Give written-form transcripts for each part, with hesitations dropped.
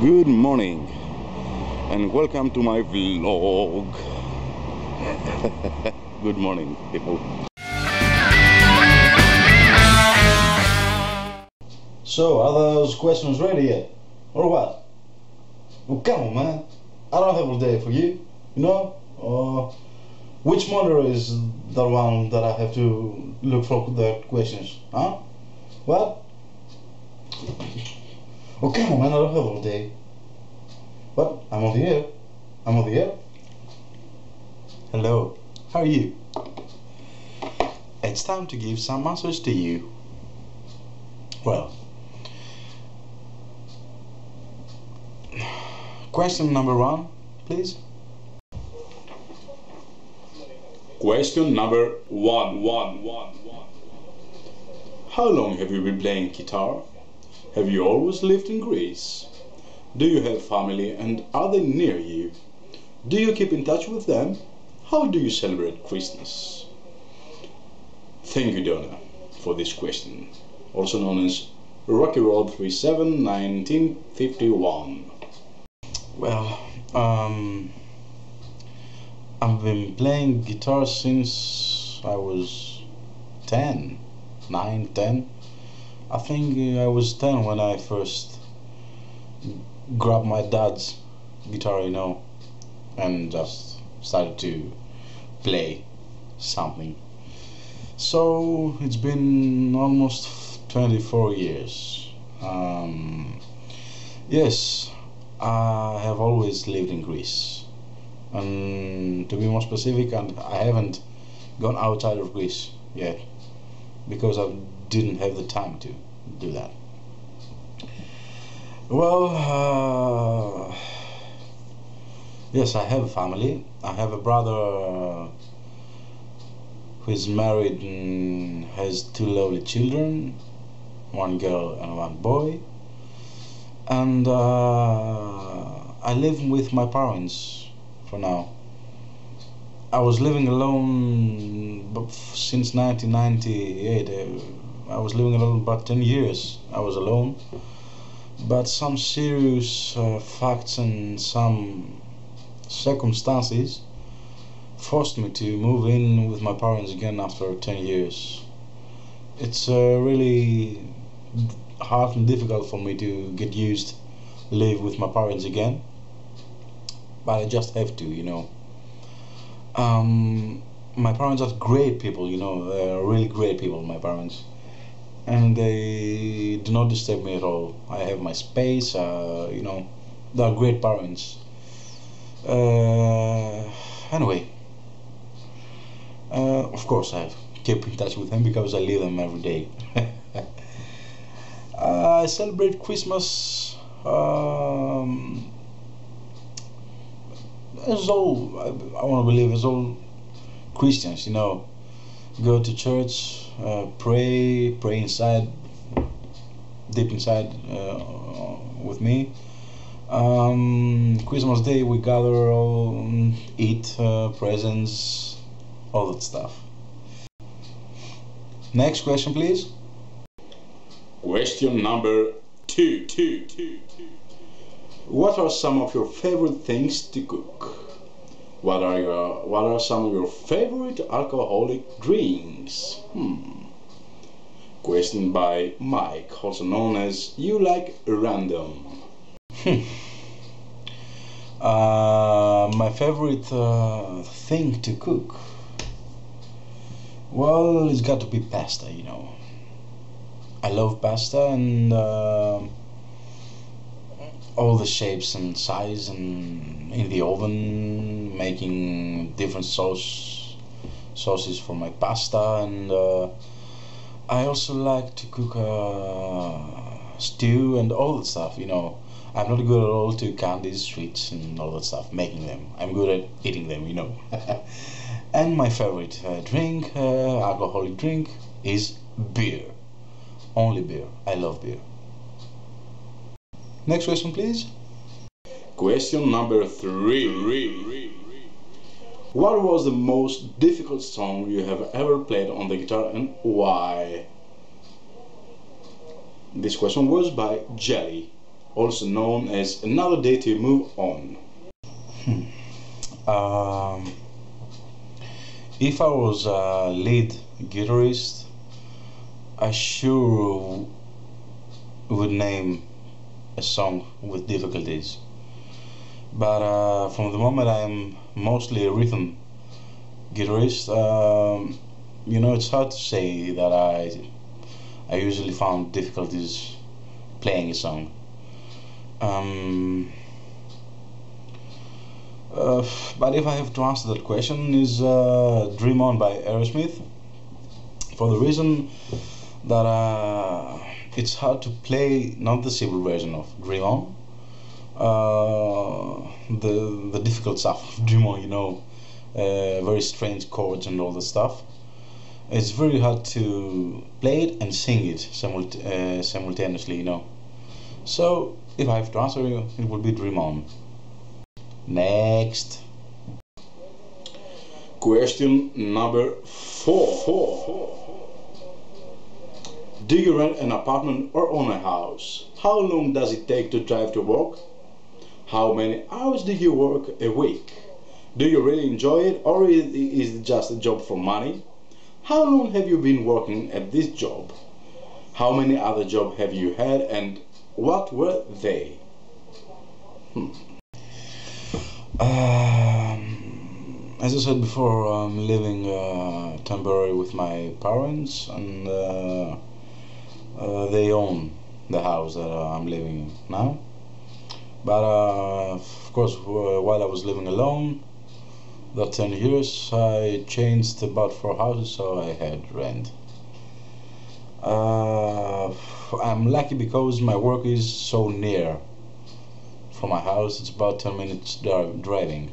Good morning and welcome to my vlog. Good morning, people. So, are those questions ready yet? Or what? Well, come on, man. I don't have a day for you, you know? Which monitor is the one that I have to look for the questions? Huh? What? Oh, come on, man. I don't have all day. But I'm on the air. I'm on the air. Hello. How are you? It's time to give some answers to you. Well, question number 1, please. Question number one. How long have you been playing guitar? Have you always lived in Greece? Do you have family and are they near you? Do you keep in touch with them? How do you celebrate Christmas? Thank you, Donna, for this question, also known as Rocky Road 37 1951. Well, I've been playing guitar since I was 10. I think I was 10 when I first grabbed my dad's guitar, you know, and just started to play something. So it's been almost 24 years. Yes, I have always lived in Greece, and to be more specific, I haven't gone outside of Greece yet because I didn't have the time to do that. Well, yes, I have a family. I have a brother who is married and has 2 lovely children, 1 girl and 1 boy. And I live with my parents for now. I was living alone since 1998. I was living alone about 10 years. I was alone, but some serious facts and some circumstances forced me to move in with my parents again after 10 years. It's really hard and difficult for me to get used to live with my parents again, but I just have to, you know. My parents are great people, you know. They're really great people, my parents, and they do not disturb me at all. I have my space, you know. They're great parents. Anyway, of course I keep in touch with them because I live them every day. I celebrate Christmas as all, I want to believe, as all Christians, you know. Go to church, pray inside, deep inside with me. Christmas Day we gather, all eat, presents, all that stuff. Next question, please. Question number 2. What are some of your favorite things to cook? What are some of your favorite alcoholic drinks? Question by Mike, also known as You Like Random. My favorite thing to cook, well, it's got to be pasta, you know. I love pasta and all the shapes and size, and in the oven making different sauces for my pasta. And I also like to cook stew and all that stuff, you know. I'm not good at all to candies, sweets and all that stuff, making them. I'm good at eating them, you know. And my favorite drink, alcoholic drink, is beer. Only beer. I love beer. Next question, please. Question number 3. What was the most difficult song you have ever played on the guitar and why? This question was by Jelly, also known as Another Day to Move On? Um, if I was a lead guitarist, I sure would name a song with difficulties. But from the moment I'm mostly a rhythm guitarist, it's hard to say that I usually found difficulties playing a song. But if I have to answer that question, is Dream On by Aerosmith, for the reason that it's hard to play not the simple version of Dream On, the difficult stuff of Dream On, very strange chords and all that stuff. It's very hard to play it and sing it simultaneously, So if I have to answer, it would be Dream On. Next. Question number 4. Do you rent an apartment or own a house? How long does it take to drive to work? How many hours do you work a week? Do you really enjoy it, or is it just a job for money? How long have you been working at this job? How many other jobs have you had, and what were they? As I said before, I'm living temporarily with my parents, and they own the house that I'm living in now. But of course, while I was living alone, that 10 years, I changed about 4 houses, so I had rent. I'm lucky because my work is so near from my house. It's about 10 minutes driving.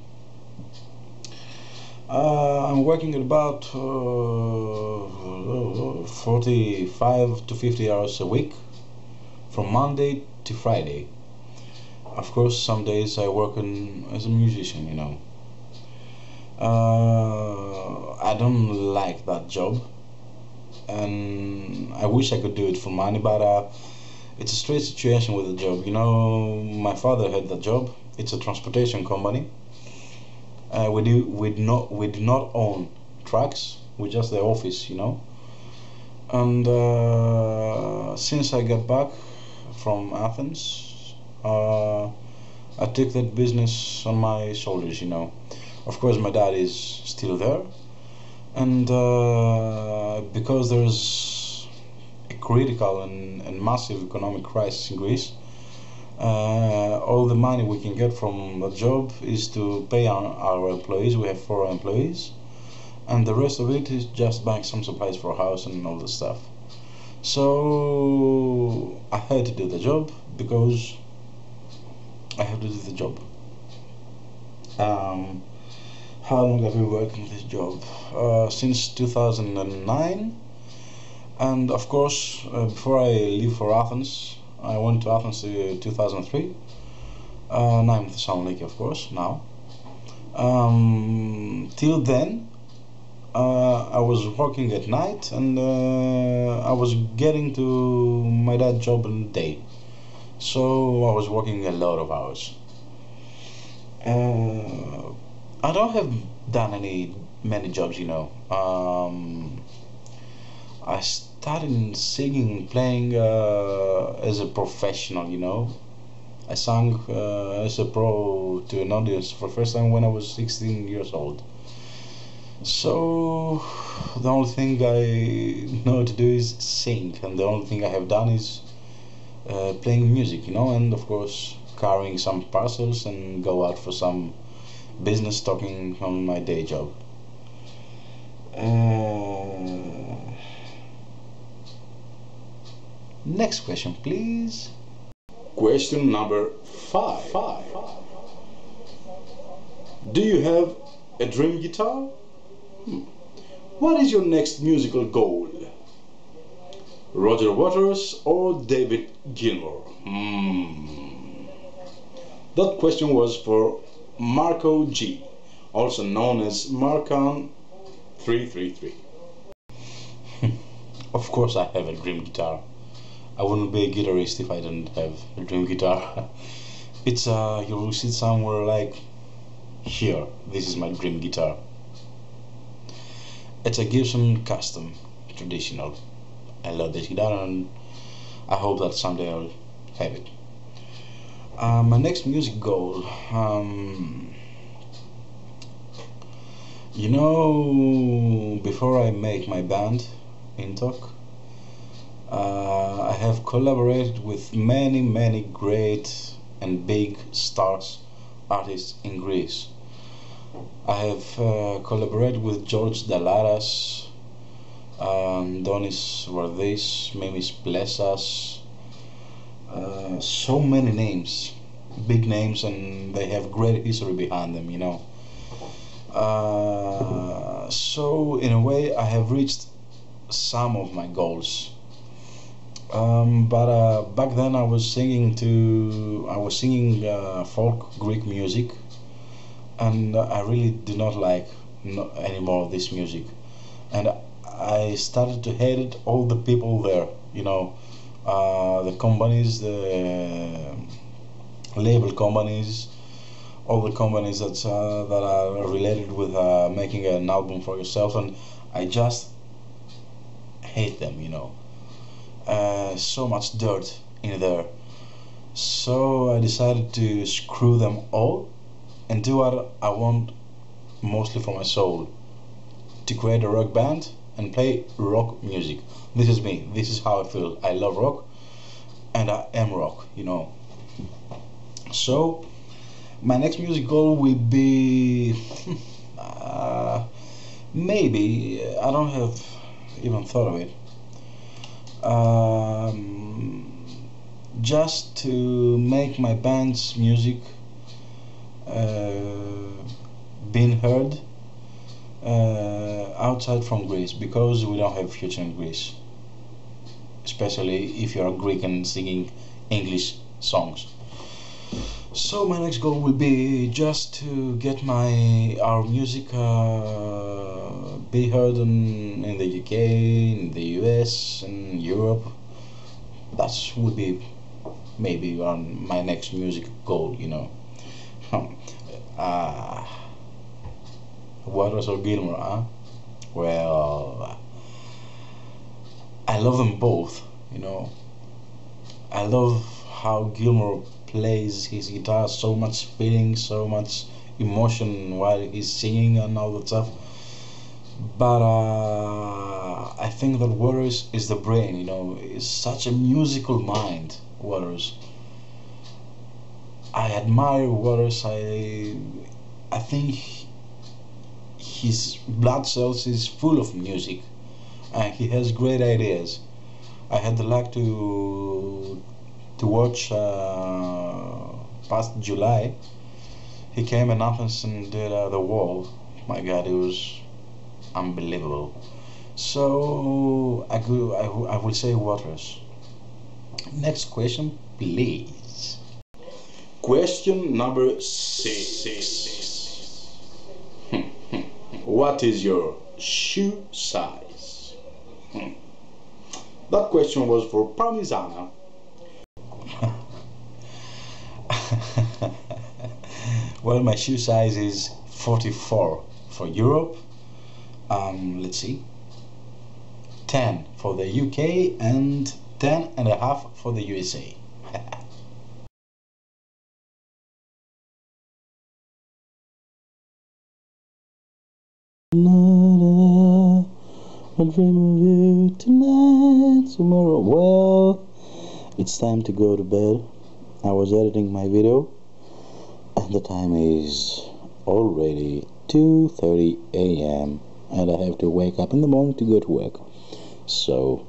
I'm working at about 45 to 50 hours a week, from Monday to Friday. Of course, some days I work as a musician, I don't like that job, and I wish I could do it for money, but it's a strange situation with the job. My father had that job. It's a transportation company. We do not own trucks. We're just the office, And since I got back from Athens, I took that business on my shoulders, Of course, my dad is still there, and because there's a critical and massive economic crisis in Greece, all the money we can get from the job is to pay our employees. We have 4 employees, and the rest of it is just buying some supplies for a house and all the stuff. So I had to do the job because I have to do the job. How long have you worked in this job? Since 2009, and of course, before I leave for Athens, I went to Athens in 2003. Now I'm in Thessaloniki, of course, now. Till then, I was working at night, and I was getting to my dad's job in the day. So I was working a lot of hours. I don't have done many jobs, I started singing, playing as a professional, I sang as a pro to an audience for the first time when I was 16 years old. So the only thing I know to do is sing, and the only thing I have done is playing music, and of course carrying some parcels and go out for some business talking on my day job. Next question, please. Question number 5. Do you have a dream guitar? What is your next musical goal? Roger Waters or David Gilmour? That question was for Marco G, also known as Marcan 333. Of course I have a dream guitar. I wouldn't be a guitarist if I didn't have a dream guitar. It's you'll see it somewhere like here. This is my dream guitar. It's a Gibson custom, traditional. I love this guitar and I hope that someday I'll have it. My next music goal, you know, before I make my band Intok, I have collaborated with many great and big stars, artists in Greece. I have collaborated with George Dalaras, Donis Vardis, Mimis Plessas, so many names, big names, and they have great history behind them, you know. So in a way I have reached some of my goals. But back then I was singing folk Greek music, and I really did not like any more of this music, and I started to hate all the people there, you know, the companies, the label companies, all the companies that are related with making an album for yourself, and I just hate them, you know. So much dirt in there. So I decided to screw them all and do what I want, mostly for my soul, to create a rock band and play rock music. This is me, this is how I feel. I love rock and I am rock, you know. So my next music goal will be maybe, I don't have even thought of it, just to make my band's music being heard outside from Greece, because we don't have future in Greece, especially if you're a Greek and singing English songs. So my next goal will be just to get our music be heard in the UK, in the US, and Europe. That would be maybe my next music goal, you know. Waters or Gilmour, huh? Well, I love them both, you know. I love how Gilmour plays his guitar, so much feeling, so much emotion while he's singing and all that stuff. But I think that Waters is the brain, you know. It's such a musical mind, Waters. I admire Waters. I think his blood cells is full of music, and he has great ideas. I had the luck to watch past July. He came in Athens and did The Wall. My God, it was unbelievable. So I will say Waters. Next question, please. Question number 6. What is your shoe size? That question was for Parmigiana. Well, my shoe size is 44 for Europe. Let's see, 10 for the UK and 10.5 for the USA. I'll dream of you tonight, tomorrow. Well, it's time to go to bed. I was editing my video and the time is already 2:30 a.m. and I have to wake up in the morning to go to work. So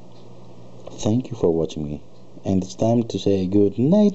thank you for watching me, and it's time to say good night.